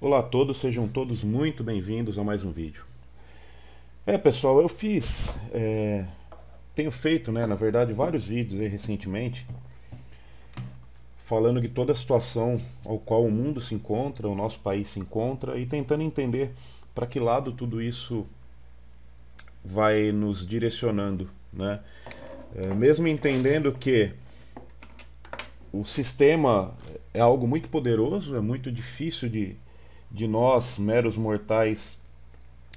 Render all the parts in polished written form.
Olá a todos, sejam todos muito bem-vindos a mais um vídeo. Pessoal, tenho feito, na verdade, vários vídeos aí recentemente, falando de toda a situação ao qual o mundo se encontra, o nosso país se encontra, e tentando entender para que lado tudo isso vai nos direcionando, né? Mesmo entendendo que o sistema é algo muito poderoso, é muito difícil de nós, meros mortais,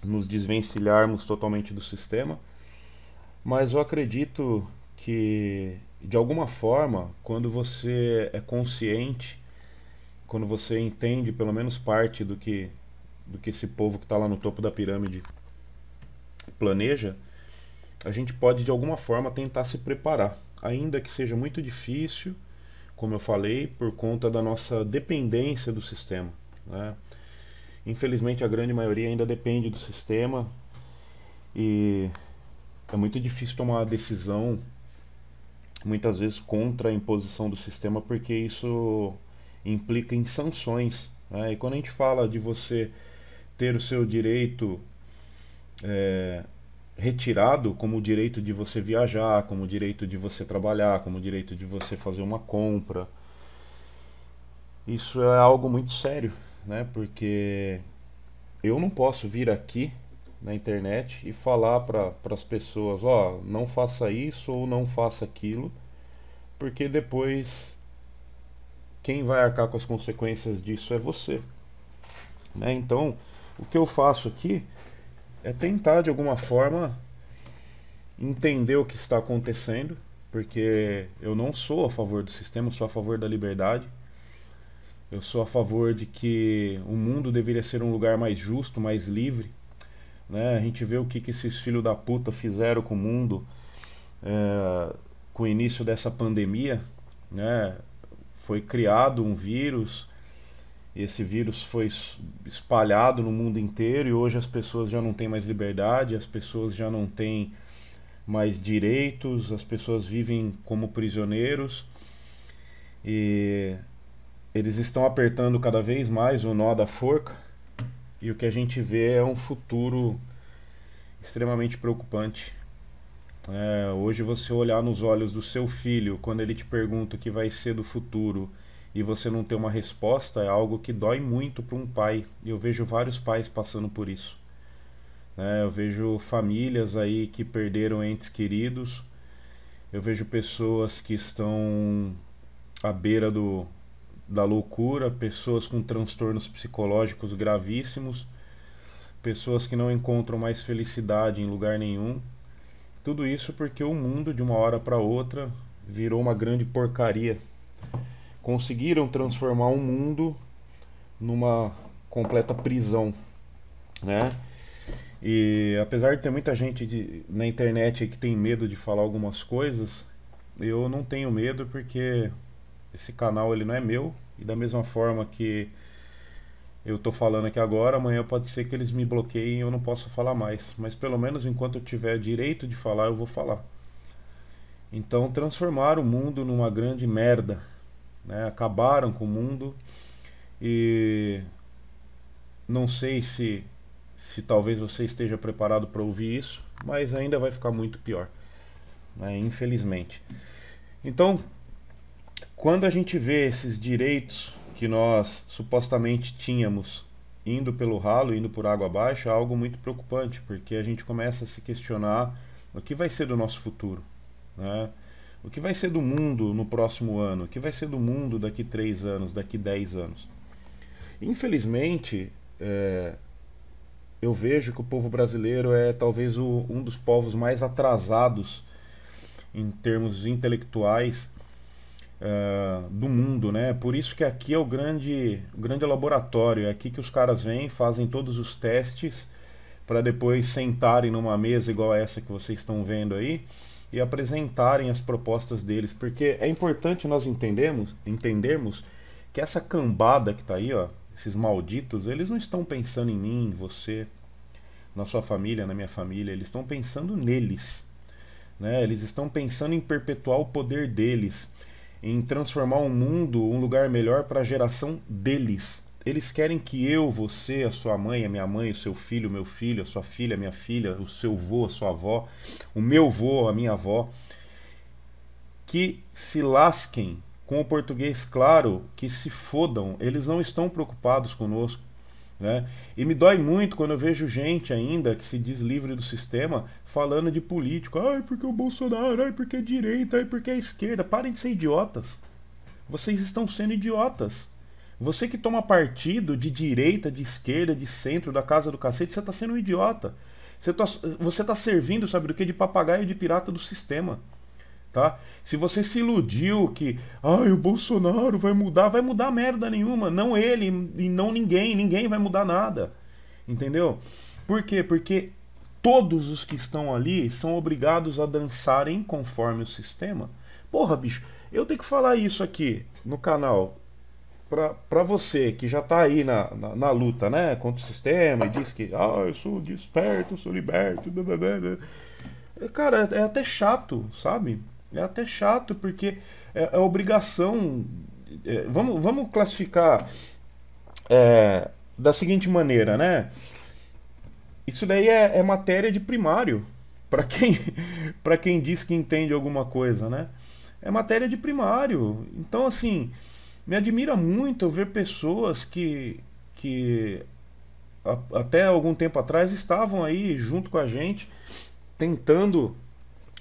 nos desvencilharmos totalmente do sistema, mas eu acredito que, de alguma forma, quando você é consciente, quando você entende pelo menos parte do que esse povo que está lá no topo da pirâmide planeja, a gente pode de alguma forma tentar se preparar, ainda que seja muito difícil, como eu falei, por conta da nossa dependência do sistema, né? Infelizmente, a grande maioria ainda depende do sistema e é muito difícil tomar uma decisão, muitas vezes contra a imposição do sistema, porque isso implica em sanções, né? E quando a gente fala de você ter o seu direito retirado, como o direito de você viajar, como o direito de você trabalhar, como o direito de você fazer uma compra, isso é algo muito sério, né? Porque eu não posso vir aqui na internet e falar para as pessoas, ó, não faça isso ou não faça aquilo, porque depois quem vai arcar com as consequências disso é você, né? Então, o que eu faço aqui é tentar de alguma forma entender o que está acontecendo, porque eu não sou a favor do sistema, eu sou a favor da liberdade. Eu sou a favor de que o mundo deveria ser um lugar mais justo, mais livre, né? A gente vê o que esses filhos da puta fizeram com o mundo com o início dessa pandemia, né? Foi criado um vírus, e esse vírus foi espalhado no mundo inteiro e hoje as pessoas já não têm mais liberdade, as pessoas já não têm mais direitos, as pessoas vivem como prisioneiros e eles estão apertando cada vez mais o nó da forca e o que a gente vê é um futuro extremamente preocupante. Hoje você olhar nos olhos do seu filho quando ele te pergunta o que vai ser do futuro e você não ter uma resposta é algo que dói muito para um pai. E eu vejo vários pais passando por isso. Eu vejo famílias aí que perderam entes queridos. Eu vejo pessoas que estão à beira da loucura, pessoas com transtornos psicológicos gravíssimos, pessoas que não encontram mais felicidade em lugar nenhum. Tudo isso porque o mundo, de uma hora para outra, virou uma grande porcaria. Conseguiram transformar o mundo numa completa prisão, né? E apesar de ter muita gente na internet que tem medo de falar algumas coisas, eu não tenho medo porque esse canal ele não é meu e da mesma forma que eu tô falando aqui agora, amanhã pode ser que eles me bloqueiem e eu não possa falar mais, mas pelo menos enquanto eu tiver direito de falar, eu vou falar. Então transformaram o mundo numa grande merda, né? Acabaram com o mundo e não sei se talvez você esteja preparado para ouvir isso, mas ainda vai ficar muito pior, né? Infelizmente. Então, quando a gente vê esses direitos que nós supostamente tínhamos indo pelo ralo, indo por água abaixo, é algo muito preocupante, porque a gente começa a se questionar o que vai ser do nosso futuro, né? O que vai ser do mundo no próximo ano? O que vai ser do mundo daqui 3 anos, daqui 10 anos? Infelizmente, eu vejo que o povo brasileiro é talvez um dos povos mais atrasados em termos intelectuais do mundo, né? Por isso que aqui é o grande laboratório, é aqui que os caras vêm, fazem todos os testes para depois sentarem numa mesa igual essa que vocês estão vendo aí e apresentarem as propostas deles, porque é importante nós entendermos que essa cambada que está aí, ó, esses malditos, eles não estão pensando em mim, em você, na sua família, na minha família, eles estão pensando neles, né? Eles estão pensando em perpetuar o poder deles, em transformar o mundo um lugar melhor para a geração deles. eles querem que eu, você, a sua mãe, a minha mãe, o seu filho, o meu filho, a sua filha, a minha filha, o seu vô, a sua avó, o meu vô, a minha avó, que se lasquem com o português claro, que se fodam, eles não estão preocupados conosco. Né? E me dói muito quando eu vejo gente ainda que se diz livre do sistema falando de político. Ai, porque o Bolsonaro, ai, porque é direita, ai, porque é esquerda. Parem de ser idiotas. Vocês estão sendo idiotas. Você que toma partido de direita, de esquerda, de centro, da casa do cacete, você está sendo um idiota. Você está servindo, sabe do que? De papagaio e de pirata do sistema. Tá? Se você se iludiu que o Bolsonaro vai mudar merda nenhuma. Não ele e não ninguém vai mudar nada. Entendeu? Por quê? Porque todos os que estão ali são obrigados a dançarem conforme o sistema. Porra, bicho, eu tenho que falar isso aqui no canal pra você que já tá aí na luta, né, contra o sistema e diz que eu sou desperto, eu sou liberto, blá, blá, blá. Cara, é até chato, sabe? É até chato porque é obrigação. Vamos classificar da seguinte maneira, né? Isso daí é matéria de primário para para quem diz que entende alguma coisa, né? É matéria de primário. Então, assim, me admira muito eu ver pessoas que até algum tempo atrás estavam aí junto com a gente tentando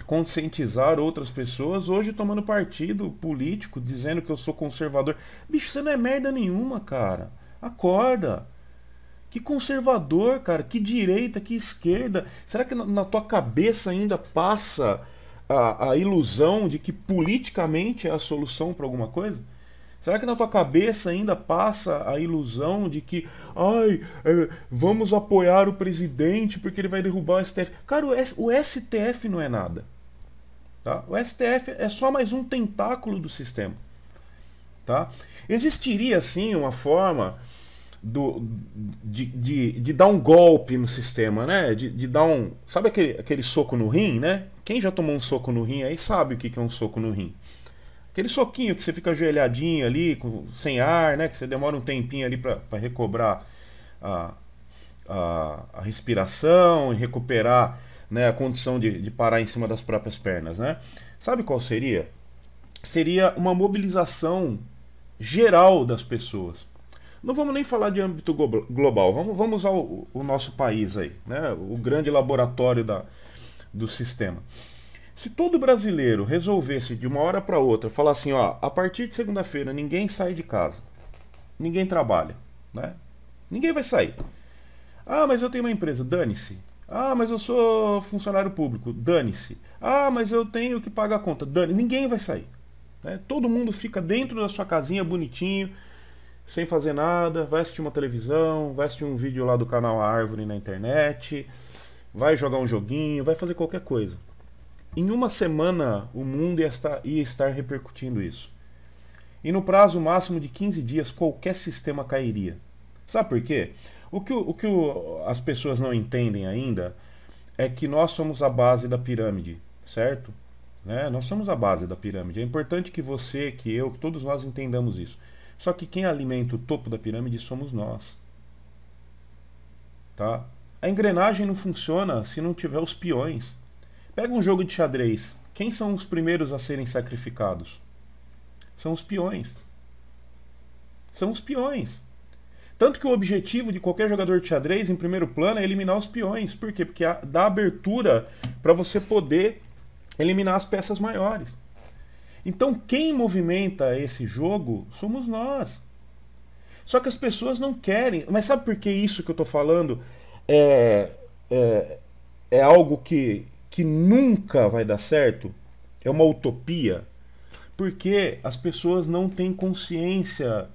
conscientizar outras pessoas, hoje tomando partido político, dizendo que eu sou conservador. Bicho, você não é merda nenhuma, cara. Acorda. Que conservador, cara. Que direita, que esquerda. Será que na tua cabeça ainda passa a ilusão de que politicamente é a solução para alguma coisa? Será que na tua cabeça ainda passa a ilusão de que vamos apoiar o presidente porque ele vai derrubar o STF? Cara, o STF não é nada. Tá? O STF é só mais um tentáculo do sistema. Tá? Existiria, sim, uma forma de dar um golpe no sistema, né? De dar um... Sabe aquele soco no rim, né? Quem já tomou um soco no rim aí sabe o que é um soco no rim. Aquele soquinho que você fica ajoelhadinho ali, sem ar, né? Que você demora um tempinho ali para recobrar a respiração e recuperar, né, a condição de parar em cima das próprias pernas, né? Sabe qual seria? Seria uma mobilização geral das pessoas. Não vamos nem falar de âmbito global, vamos usar o nosso país aí, né? O grande laboratório do sistema. Se todo brasileiro resolvesse de uma hora para outra falar assim, a partir de segunda-feira ninguém sai de casa, ninguém trabalha, né? Ninguém vai sair. Mas eu tenho uma empresa, dane-se. Mas eu sou funcionário público, dane-se. Mas eu tenho que pagar a conta, dane-se. Ninguém vai sair, né? Todo mundo fica dentro da sua casinha bonitinho, sem fazer nada, vai assistir uma televisão, vai assistir um vídeo lá do canal Árvore na internet, vai jogar um joguinho, vai fazer qualquer coisa. Em uma semana, o mundo ia estar repercutindo isso. E no prazo máximo de 15 dias, qualquer sistema cairia. Sabe por quê? O que as pessoas não entendem ainda é que nós somos a base da pirâmide, certo? Né? Nós somos a base da pirâmide. É importante que você, que eu, que todos nós entendamos isso. Só que quem alimenta o topo da pirâmide somos nós. Tá? A engrenagem não funciona se não tiver os peões. Pega um jogo de xadrez. Quem são os primeiros a serem sacrificados? São os peões. São os peões. Tanto que o objetivo de qualquer jogador de xadrez, em primeiro plano, é eliminar os peões. Por quê? Porque dá abertura para você poder eliminar as peças maiores. Então, quem movimenta esse jogo somos nós. Só que as pessoas não querem. Mas sabe por que isso que eu estou falando é algo que nunca vai dar certo? É uma utopia? Porque as pessoas não têm consciência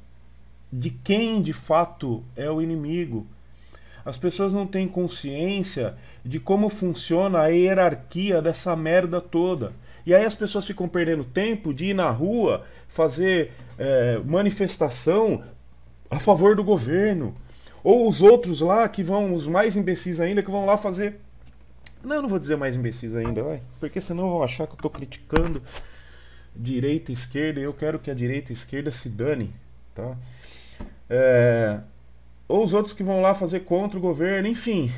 de quem de fato é o inimigo. As pessoas não têm consciência de como funciona a hierarquia dessa merda toda. E aí as pessoas ficam perdendo tempo de ir na rua fazer manifestação a favor do governo. Ou os outros lá que vão, os mais imbecis ainda, que vão lá fazer... Não, eu não vou dizer mais imbecis ainda, vai. Porque senão vão achar que eu estou criticando direita e esquerda, e eu quero que a direita e a esquerda se dane, tá? É, ou os outros que vão lá fazer contra o governo, enfim.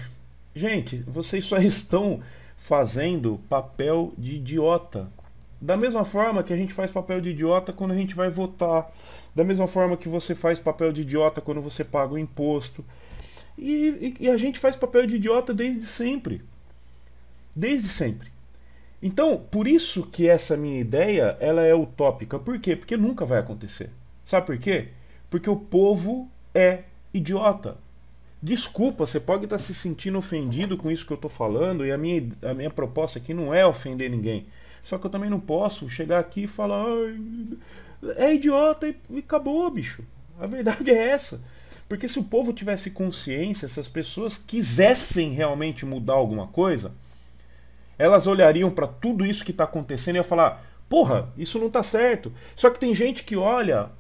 Gente, vocês só estão fazendo papel de idiota. Da mesma forma que a gente faz papel de idiota quando a gente vai votar. Da mesma forma que você faz papel de idiota quando você paga o imposto. E a gente faz papel de idiota desde sempre. Desde sempre. Então, por isso que essa minha ideia, ela é utópica. Por quê? Porque nunca vai acontecer. Sabe por quê? Porque o povo é idiota. Desculpa, você pode estar se sentindo ofendido com isso que eu estou falando, e a minha proposta aqui não é ofender ninguém. Só que eu também não posso chegar aqui e falar, é idiota e acabou, bicho. A verdade é essa. Porque se o povo tivesse consciência, se as pessoas quisessem realmente mudar alguma coisa, elas olhariam para tudo isso que está acontecendo e iam falar, porra, isso não está certo. Só que tem gente que olha,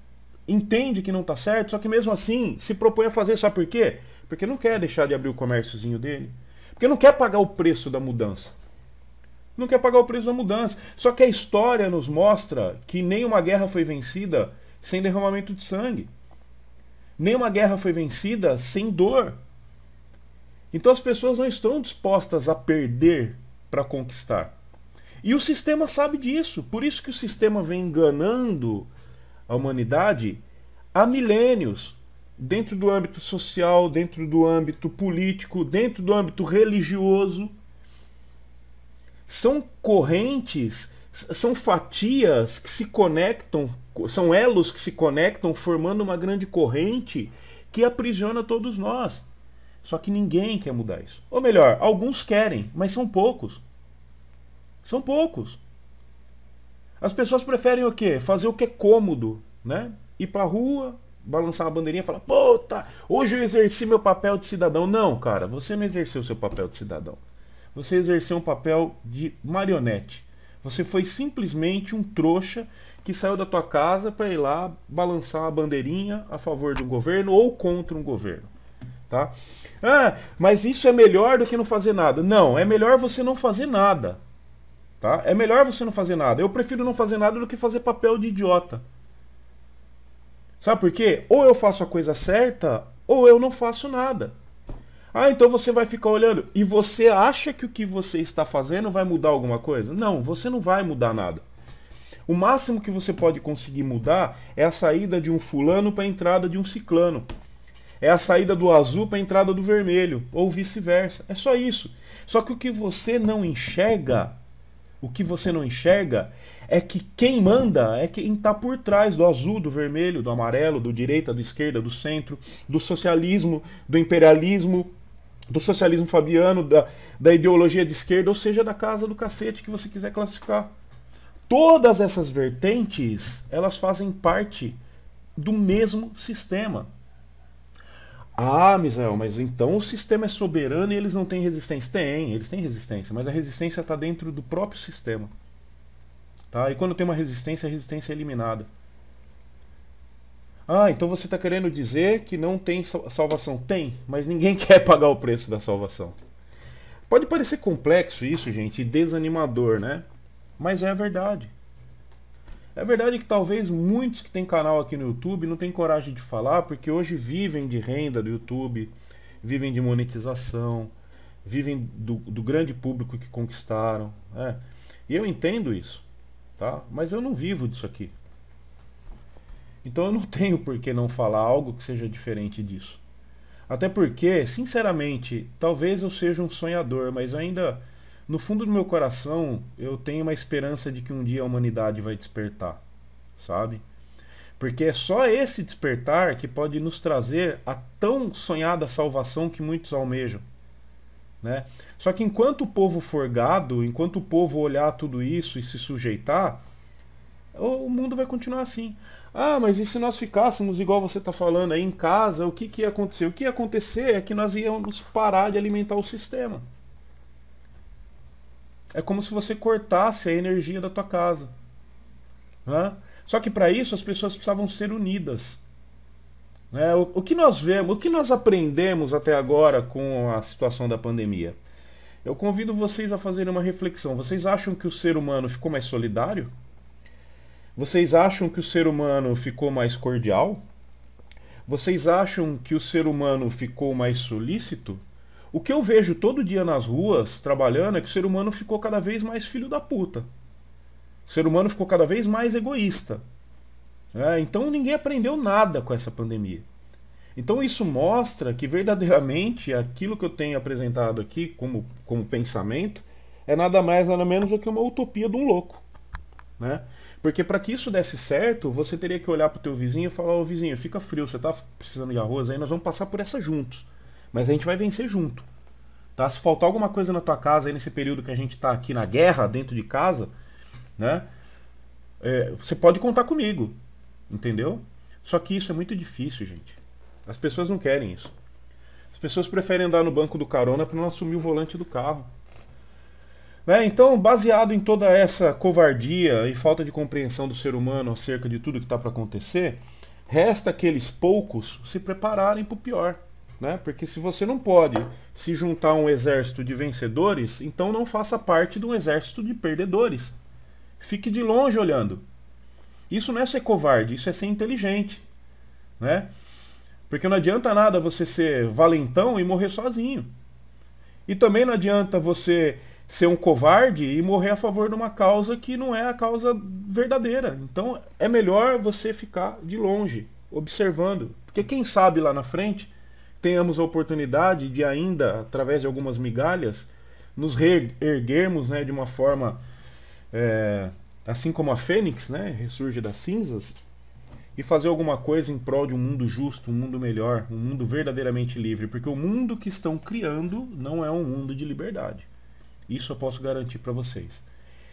entende que não está certo, só que mesmo assim se propõe a fazer, sabe por quê? Porque não quer deixar de abrir o comérciozinho dele. Porque não quer pagar o preço da mudança. Não quer pagar o preço da mudança. Só que a história nos mostra que nenhuma guerra foi vencida sem derramamento de sangue. Nenhuma guerra foi vencida sem dor. Então as pessoas não estão dispostas a perder para conquistar. E o sistema sabe disso. Por isso que o sistema vem enganando a humanidade há milênios. Dentro do âmbito social, dentro do âmbito político, dentro do âmbito religioso. São correntes, são fatias que se conectam, são elos que se conectam formando uma grande corrente que aprisiona todos nós. Só que ninguém quer mudar isso. Ou melhor, alguns querem, mas são poucos. São poucos. As pessoas preferem o quê? Fazer o que é cômodo, né? Ir pra rua, balançar uma bandeirinha e falar, puta, hoje eu exerci meu papel de cidadão. Não, cara, você não exerceu seu papel de cidadão. Você exerceu um papel de marionete. Você foi simplesmente um trouxa que saiu da tua casa para ir lá balançar uma bandeirinha a favor de um governo ou contra um governo. Tá? Ah, mas isso é melhor do que não fazer nada. Não, é melhor você não fazer nada. Tá? É melhor você não fazer nada. Eu prefiro não fazer nada do que fazer papel de idiota. Sabe por quê? Ou eu faço a coisa certa, ou eu não faço nada. Ah, então você vai ficar olhando. E você acha que o que você está fazendo vai mudar alguma coisa? Não, você não vai mudar nada. O máximo que você pode conseguir mudar é a saída de um fulano para a entrada de um ciclano. É a saída do azul para a entrada do vermelho, ou vice-versa. É só isso. Só que o que você não enxerga, é que quem manda é quem está por trás do azul, do vermelho, do amarelo, do direita, do esquerda, do centro, do socialismo, do imperialismo, do socialismo fabiano, da ideologia de esquerda, ou seja, da casa do cacete que você quiser classificar. Todas essas vertentes, elas fazem parte do mesmo sistema. Ah, Misael, mas então o sistema é soberano e eles não têm resistência? Tem, eles têm resistência, mas a resistência está dentro do próprio sistema. Tá? E quando tem uma resistência, a resistência é eliminada. Ah, então você está querendo dizer que não tem salvação? Tem, mas ninguém quer pagar o preço da salvação. Pode parecer complexo isso, gente, e desanimador, né? Mas é a verdade. É verdade que talvez muitos que têm canal aqui no YouTube não têm coragem de falar, porque hoje vivem de renda do YouTube, vivem de monetização, vivem do grande público que conquistaram. Né? E eu entendo isso, tá? Mas eu não vivo disso aqui. Então eu não tenho por que não falar algo que seja diferente disso. Até porque, sinceramente, talvez eu seja um sonhador, mas ainda, no fundo do meu coração, eu tenho uma esperança de que um dia a humanidade vai despertar, sabe? Porque é só esse despertar que pode nos trazer a tão sonhada salvação que muitos almejam, né? Só que enquanto o povo for gado, enquanto o povo olhar tudo isso e se sujeitar, o mundo vai continuar assim. Ah, mas e se nós ficássemos, igual você está falando aí, em casa, o que ia acontecer? O que ia acontecer é que nós íamos parar de alimentar o sistema. É como se você cortasse a energia da tua casa. Né? Só que para isso as pessoas precisavam ser unidas. Né? O que nós vemos, o que nós aprendemos até agora com a situação da pandemia? Eu convido vocês a fazerem uma reflexão. Vocês acham que o ser humano ficou mais solidário? Vocês acham que o ser humano ficou mais cordial? Vocês acham que o ser humano ficou mais solícito? O que eu vejo todo dia nas ruas, trabalhando, é que o ser humano ficou cada vez mais filho da puta. O ser humano ficou cada vez mais egoísta. Então ninguém aprendeu nada com essa pandemia. Então isso mostra que verdadeiramente aquilo que eu tenho apresentado aqui como pensamento é nada mais nada menos do que uma utopia de um louco, né? Porque para que isso desse certo, você teria que olhar para o teu vizinho e falar: ô vizinho, fica frio, você tá precisando de arroz, aí nós vamos passar por essa juntos. Mas a gente vai vencer junto, tá? Se faltar alguma coisa na tua casa aí nesse período que a gente tá aqui na guerra, dentro de casa, né? Você pode contar comigo, entendeu? Só que isso é muito difícil, gente. As pessoas não querem isso. As pessoas preferem andar no banco do carona para não assumir o volante do carro. Então, baseado em toda essa covardia e falta de compreensão do ser humano acerca de tudo que está para acontecer, resta aqueles poucos se prepararem para o pior. Porque se você não pode se juntar a um exército de vencedores, então não faça parte de um exército de perdedores. Fique de longe olhando. Isso não é ser covarde, isso é ser inteligente. Porque não adianta nada você ser valentão e morrer sozinho. E também não adianta você ser um covarde e morrer a favor de uma causa que não é a causa verdadeira. Então é melhor você ficar de longe, observando. Porque quem sabe lá na frente tenhamos a oportunidade de ainda, através de algumas migalhas, nos reerguermos, de uma forma, assim como a Fênix, ressurge das cinzas, e fazer alguma coisa em prol de um mundo justo, um mundo melhor, um mundo verdadeiramente livre. Porque o mundo que estão criando não é um mundo de liberdade. Isso eu posso garantir para vocês.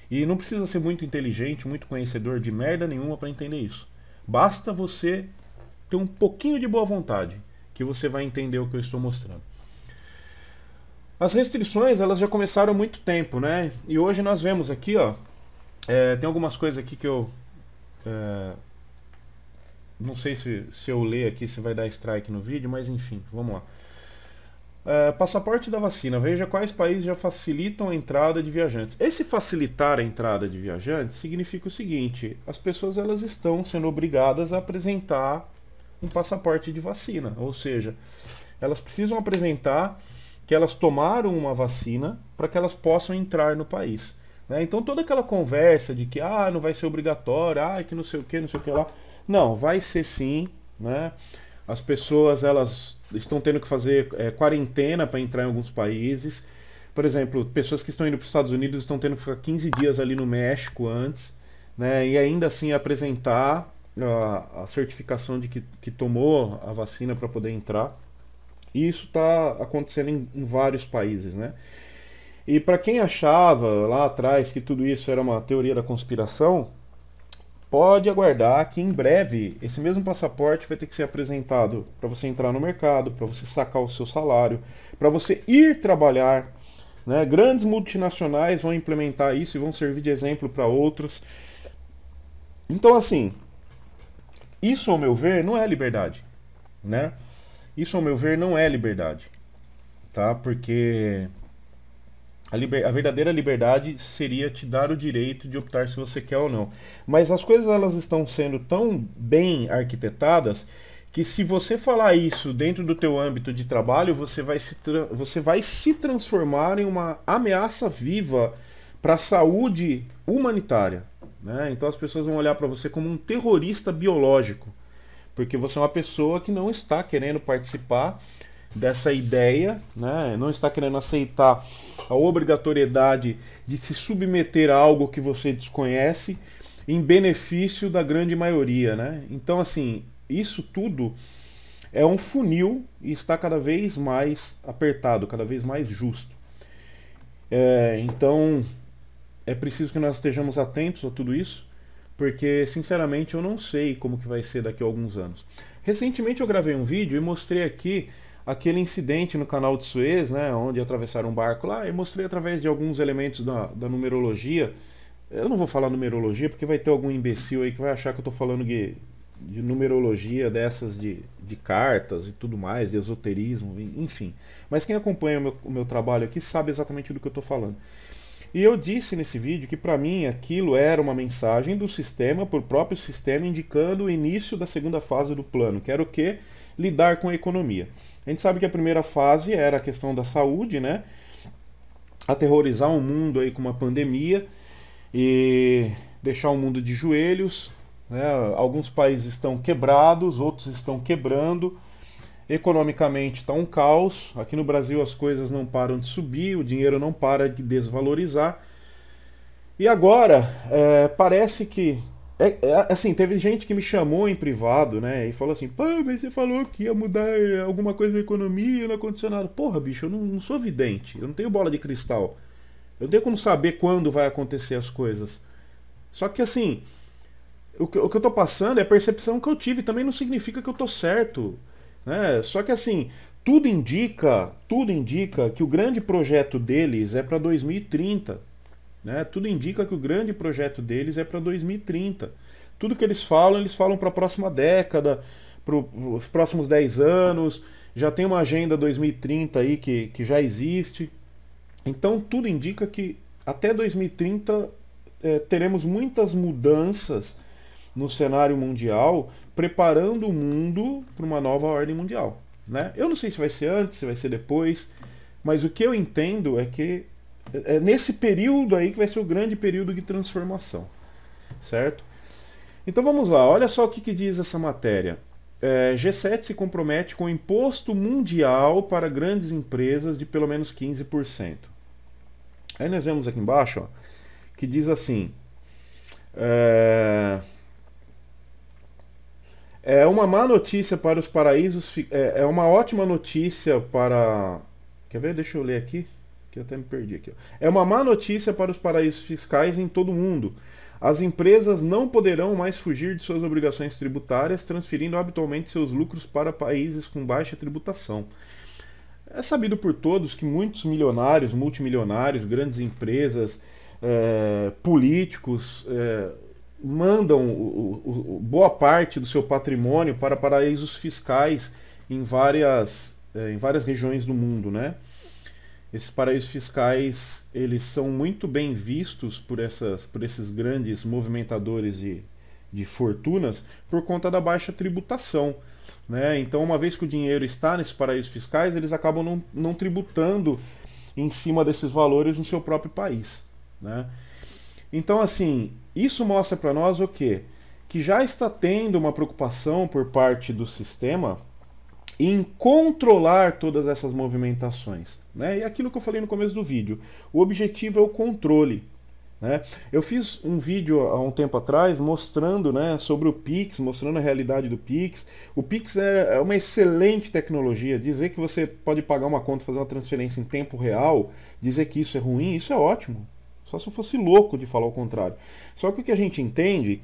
E não precisa ser muito inteligente, muito conhecedor de merda nenhuma para entender isso. Basta você ter um pouquinho de boa vontade, que você vai entender o que eu estou mostrando. As restrições, elas já começaram há muito tempo, E hoje nós vemos aqui, tem algumas coisas aqui que eu... não sei se eu ler aqui se vai dar strike no vídeo, mas enfim, vamos lá. Passaporte da vacina. Veja quais países já facilitam a entrada de viajantes. Esse facilitar a entrada de viajantes significa o seguinte: as pessoas elas estão sendo obrigadas a apresentar um passaporte de vacina. Ou seja, elas precisam apresentar que elas tomaram uma vacina para que elas possam entrar no país. Então toda aquela conversa de que não vai ser obrigatório, que não sei o que lá. Não, vai ser sim, As pessoas elas estão tendo que fazer quarentena para entrar em alguns países. Por exemplo, pessoas que estão indo para os Estados Unidos estão tendo que ficar 15 dias ali no México antes, e ainda assim apresentar a certificação de que tomou a vacina para poder entrar. E isso está acontecendo em vários países, E para quem achava lá atrás que tudo isso era uma teoria da conspiração, pode aguardar que em breve esse mesmo passaporte vai ter que ser apresentado para você entrar no mercado, para você sacar o seu salário, para você ir trabalhar. Grandes multinacionais vão implementar isso e vão servir de exemplo para outras. Então, assim, isso ao meu ver não é liberdade. Isso ao meu ver não é liberdade. Porque a verdadeira liberdade seria te dar o direito de optar se você quer ou não. Mas as coisas elas estão sendo tão bem arquitetadas que se você falar isso dentro do teu âmbito de trabalho, você vai se transformar em uma ameaça viva para a saúde humanitária. Então as pessoas vão olhar para você como um terrorista biológico, porque você é uma pessoa que não está querendo participar dessa ideia, não está querendo aceitar a obrigatoriedade de se submeter a algo que você desconhece em benefício da grande maioria. Então, assim, isso tudo é um funil e está cada vez mais apertado, cada vez mais justo. Então, é preciso que nós estejamos atentos a tudo isso, porque, sinceramente, eu não sei como que vai ser daqui a alguns anos. Recentemente eu gravei um vídeo e mostrei aqui aquele incidente no canal de Suez, onde atravessaram um barco lá, e mostrei através de alguns elementos da numerologia. Eu não vou falar numerologia, porque vai ter algum imbecil aí que vai achar que eu estou falando de numerologia dessas de cartas e tudo mais, de esoterismo, enfim. Mas quem acompanha o meu trabalho aqui sabe exatamente do que eu estou falando. E eu disse nesse vídeo que para mim aquilo era uma mensagem do sistema, por próprio sistema, indicando o início da segunda fase do plano, que era o quê? lidar com a economia. A gente sabe que a primeira fase era a questão da saúde, né? Aterrorizar o mundo aí com uma pandemia e deixar o mundo de joelhos, né? Alguns países estão quebrados, outros estão quebrando. Economicamente está um caos. Aqui no Brasil as coisas não param de subir, o dinheiro não para de desvalorizar. E agora, parece que. Assim, teve gente que me chamou em privado, né? E falou assim: pô, mas você falou que ia mudar alguma coisa na economia, no ar-condicionado. Porra, bicho, eu não sou vidente, eu não tenho bola de cristal. Eu não tenho como saber quando vai acontecer as coisas. Só que assim, o que eu tô passando é a percepção que eu tive, também não significa que eu tô certo, né? Só que assim, tudo indica que o grande projeto deles é para 2030, né? Tudo indica que o grande projeto deles é para 2030. Tudo que eles falam para a próxima década, para os próximos 10 anos. Já tem uma agenda 2030 aí que já existe. Então tudo indica que até 2030 teremos muitas mudanças no cenário mundial, preparando o mundo para uma nova ordem mundial, né? Eu não sei se vai ser antes, se vai ser depois, mas o que eu entendo é que é nesse período aí que vai ser o grande período de transformação, certo? Então vamos lá, olha só o que diz essa matéria. G7 se compromete com imposto mundial para grandes empresas de pelo menos 15%. Aí nós vemos aqui embaixo, ó, que diz assim: é uma má notícia para os paraísos. É uma ótima notícia para. Quer ver? Deixa eu ler aqui, que eu até me perdi aqui. É uma má notícia para os paraísos fiscais em todo o mundo. As empresas não poderão mais fugir de suas obrigações tributárias, transferindo habitualmente seus lucros para países com baixa tributação. É sabido por todos que muitos milionários, multimilionários, grandes empresas, políticos mandam boa parte do seu patrimônio para paraísos fiscais em várias regiões do mundo, né? Esses paraísos fiscais, eles são muito bem vistos por esses grandes movimentadores de fortunas por conta da baixa tributação, né? Então, uma vez que o dinheiro está nesses paraísos fiscais, eles acabam não tributando em cima desses valores no seu próprio país, né? Então, assim, isso mostra para nós o quê? Que já está tendo uma preocupação por parte do sistema em controlar todas essas movimentações, né? E aquilo que eu falei no começo do vídeo, o objetivo é o controle, né? Eu fiz um vídeo há um tempo atrás mostrando, né, sobre o Pix, mostrando a realidade do Pix. O Pix é uma excelente tecnologia. Dizer que você pode pagar uma conta e fazer uma transferência em tempo real, dizer que isso é ruim, isso é ótimo. Só se eu fosse louco de falar o contrário. Só que o que a gente entende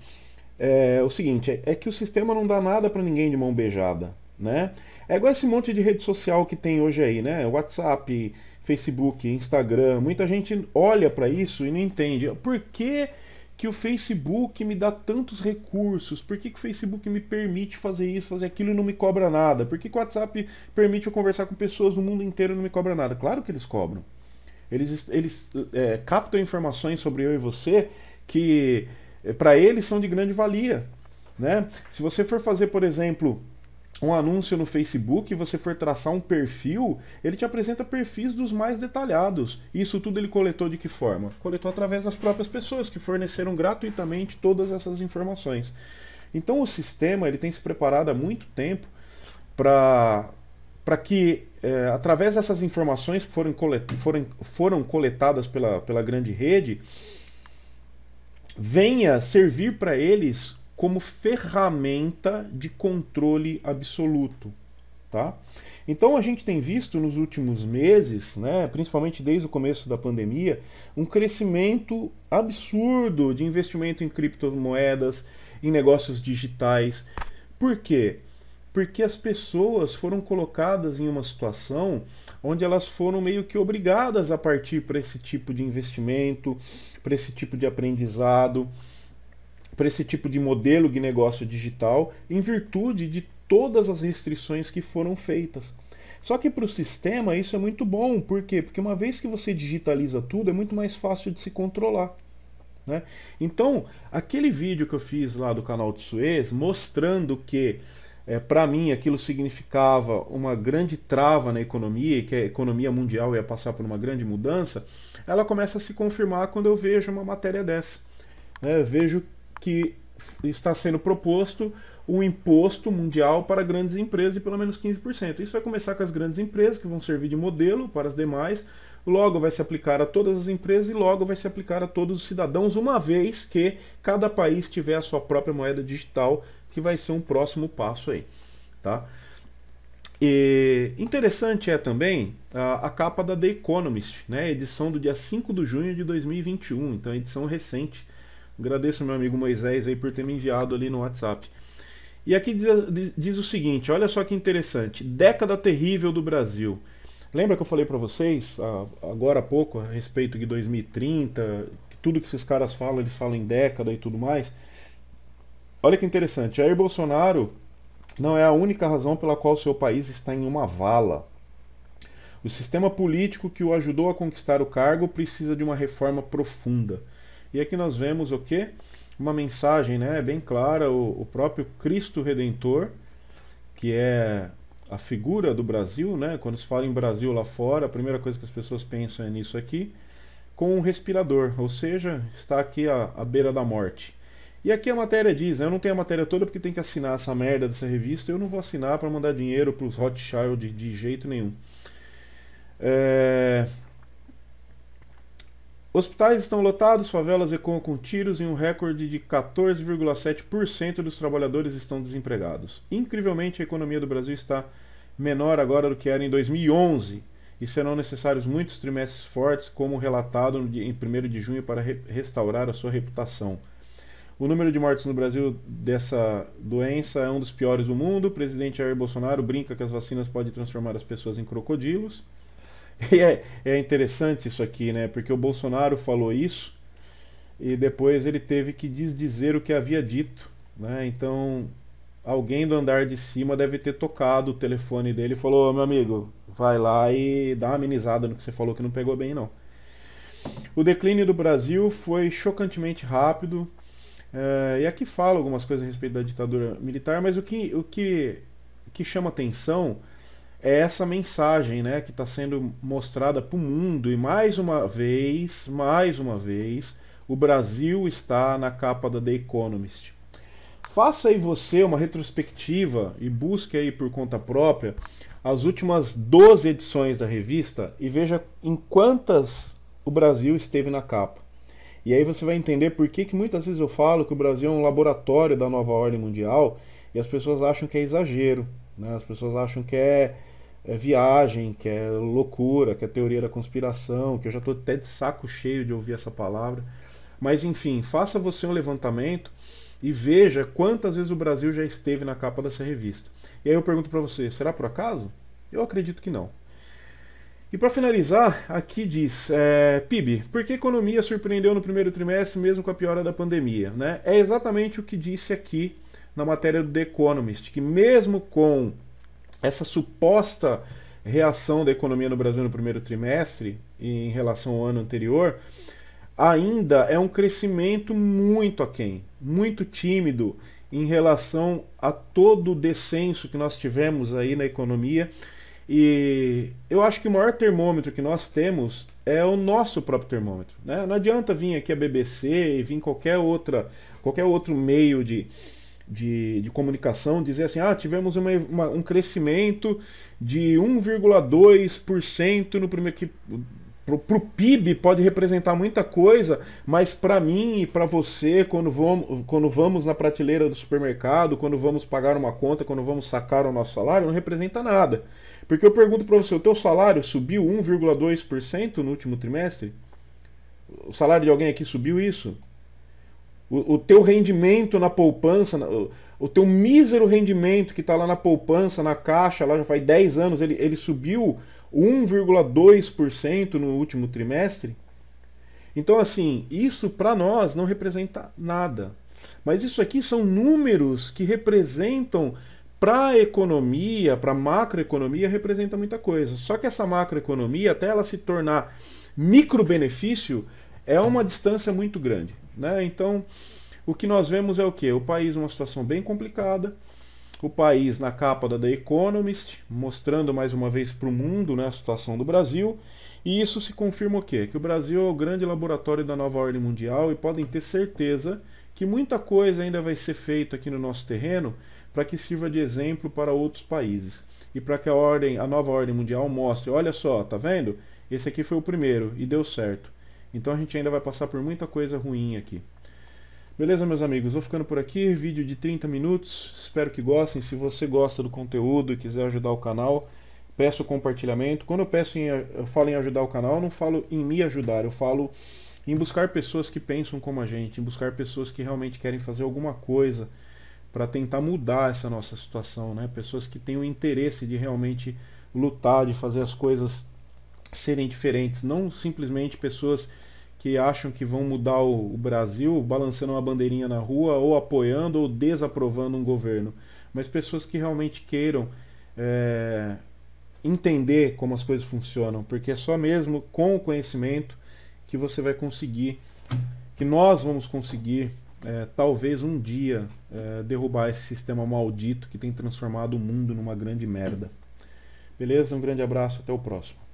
é o seguinte, é que o sistema não dá nada para ninguém de mão beijada, né? É igual esse monte de rede social que tem hoje aí, né? WhatsApp, Facebook, Instagram. Muita gente olha para isso e não entende. Por que que o Facebook me dá tantos recursos? Por que que o Facebook me permite fazer isso, fazer aquilo e não me cobra nada? Por que que o WhatsApp permite eu conversar com pessoas do mundo inteiro e não me cobra nada? Claro que eles cobram. Eles captam informações sobre eu e você que para eles são de grande valia, né? Se você for fazer, por exemplo, um anúncio no Facebook e você for traçar um perfil, ele te apresenta perfis dos mais detalhados. Isso tudo ele coletou de que forma? Coletou através das próprias pessoas que forneceram gratuitamente todas essas informações. Então o sistema ele tem se preparado há muito tempo para que, através dessas informações que foram coletadas pela grande rede, venha servir para eles como ferramenta de controle absoluto, tá? Então a gente tem visto nos últimos meses, né, principalmente desde o começo da pandemia, um crescimento absurdo de investimento em criptomoedas, em negócios digitais. Por quê? Porque as pessoas foram colocadas em uma situação onde elas foram meio que obrigadas a partir para esse tipo de investimento, para esse tipo de aprendizado, para esse tipo de modelo de negócio digital, em virtude de todas as restrições que foram feitas. Só que para o sistema isso é muito bom. Por quê? Porque uma vez que você digitaliza tudo, é muito mais fácil de se controlar, né? Então, aquele vídeo que eu fiz lá do canal de Suez, mostrando que Para mim aquilo significava uma grande trava na economia, e que a economia mundial ia passar por uma grande mudança, ela começa a se confirmar quando eu vejo uma matéria dessa. Vejo que está sendo proposto um imposto mundial para grandes empresas de pelo menos 15%. Isso vai começar com as grandes empresas, que vão servir de modelo para as demais, logo vai se aplicar a todas as empresas e logo vai se aplicar a todos os cidadãos, uma vez que cada país tiver a sua própria moeda digital, que vai ser um próximo passo aí, tá? E interessante é também a capa da The Economist, né? Edição do dia 5 de junho de 2021, então é edição recente. Agradeço ao meu amigo Moisés aí por ter me enviado ali no WhatsApp. E aqui diz o seguinte, olha só que interessante, década terrível do Brasil. Lembra que eu falei para vocês agora há pouco a respeito de 2030, que tudo que esses caras falam, eles falam em década e tudo mais? Olha que interessante, Jair Bolsonaro não é a única razão pela qual seu país está em uma vala. O sistema político que o ajudou a conquistar o cargo precisa de uma reforma profunda. E aqui nós vemos o quê? Uma mensagem, né, bem clara, o próprio Cristo Redentor, que é a figura do Brasil, né? Quando se fala em Brasil lá fora, a primeira coisa que as pessoas pensam é nisso aqui, com um respirador, ou seja, está aqui à beira da morte. E aqui a matéria diz, eu não tenho a matéria toda porque tem que assinar essa merda dessa revista, eu não vou assinar para mandar dinheiro para os Rothschild de jeito nenhum. Hospitais estão lotados, favelas ecoam com tiros e um recorde de 14,7% dos trabalhadores estão desempregados. Incrivelmente, a economia do Brasil está menor agora do que era em 2011 e serão necessários muitos trimestres fortes, como relatado em 1º de junho, para restaurar a sua reputação. O número de mortes no Brasil dessa doença é um dos piores do mundo. O presidente Jair Bolsonaro brinca que as vacinas podem transformar as pessoas em crocodilos. E é interessante isso aqui, né? Porque o Bolsonaro falou isso e depois ele teve que desdizer o que havia dito, né? Então alguém do andar de cima deve ter tocado o telefone dele e falou: meu amigo, vai lá e dá uma amenizada no que você falou que não pegou bem, não. O declínio do Brasil foi chocantemente rápido. E aqui fala algumas coisas a respeito da ditadura militar, mas o que chama atenção é essa mensagem, né, que está sendo mostrada para o mundo, e mais uma vez, o Brasil está na capa da The Economist. Faça aí você uma retrospectiva e busque aí por conta própria as últimas 12 edições da revista e veja em quantas o Brasil esteve na capa. E aí você vai entender por que muitas vezes eu falo que o Brasil é um laboratório da nova ordem mundial e as pessoas acham que é exagero, né? As pessoas acham que é viagem, que é loucura, que é teoria da conspiração, que eu já estou até de saco cheio de ouvir essa palavra. Mas enfim, faça você um levantamento e veja quantas vezes o Brasil já esteve na capa dessa revista. E aí eu pergunto para você, será por acaso? Eu acredito que não. E para finalizar, aqui diz, PIB, por que a economia surpreendeu no primeiro trimestre mesmo com a piora da pandemia? Né? É exatamente o que disse aqui na matéria do The Economist, que mesmo com essa suposta reação da economia no Brasil no primeiro trimestre em relação ao ano anterior, ainda é um crescimento muito aquém, muito tímido em relação a todo o descenso que nós tivemos aí na economia. E eu acho que o maior termômetro que nós temos é o nosso próprio termômetro, né? Não adianta vir aqui a BBC e vir qualquer outro meio de comunicação dizer assim, tivemos um crescimento de 1,2% no primeiro, que pro PIB pode representar muita coisa, mas para mim e para você, quando vamos na prateleira do supermercado, quando vamos pagar uma conta, quando vamos sacar o nosso salário, não representa nada. Porque eu pergunto para você, o teu salário subiu 1,2% no último trimestre? O salário de alguém aqui subiu isso? O teu rendimento na poupança, o teu mísero rendimento que está lá na poupança, na caixa, lá já faz 10 anos, ele subiu 1,2% no último trimestre? Então, assim, isso para nós não representa nada. Mas isso aqui são números que representam, para a economia, para a macroeconomia, representa muita coisa. Só que essa macroeconomia, até ela se tornar microbenefício, é uma distância muito grande, né? Então, o que nós vemos é o quê? O país numa situação bem complicada, o país na capa da The Economist, mostrando mais uma vez para o mundo, né, a situação do Brasil. E isso se confirma o quê? Que o Brasil é o grande laboratório da nova ordem mundial e podem ter certeza que muita coisa ainda vai ser feita aqui no nosso terreno para que sirva de exemplo para outros países. E para que a nova ordem mundial mostre, olha só, tá vendo? Esse aqui foi o primeiro e deu certo. Então a gente ainda vai passar por muita coisa ruim aqui. Beleza, meus amigos? Vou ficando por aqui. Vídeo de 30 minutos. Espero que gostem. Se você gosta do conteúdo e quiser ajudar o canal, peço o compartilhamento. Quando eu falo em ajudar o canal, eu não falo em me ajudar. Eu falo em buscar pessoas que pensam como a gente, em buscar pessoas que realmente querem fazer alguma coisa para tentar mudar essa nossa situação, né? Pessoas que têm o interesse de realmente lutar, de fazer as coisas serem diferentes, não simplesmente pessoas que acham que vão mudar o Brasil balançando uma bandeirinha na rua ou apoiando ou desaprovando um governo, mas pessoas que realmente queiram entender como as coisas funcionam, porque é só mesmo com o conhecimento que você vai conseguir, que nós vamos conseguir, talvez um dia, derrubar esse sistema maldito que tem transformado o mundo numa grande merda. Beleza? Um grande abraço, até o próximo.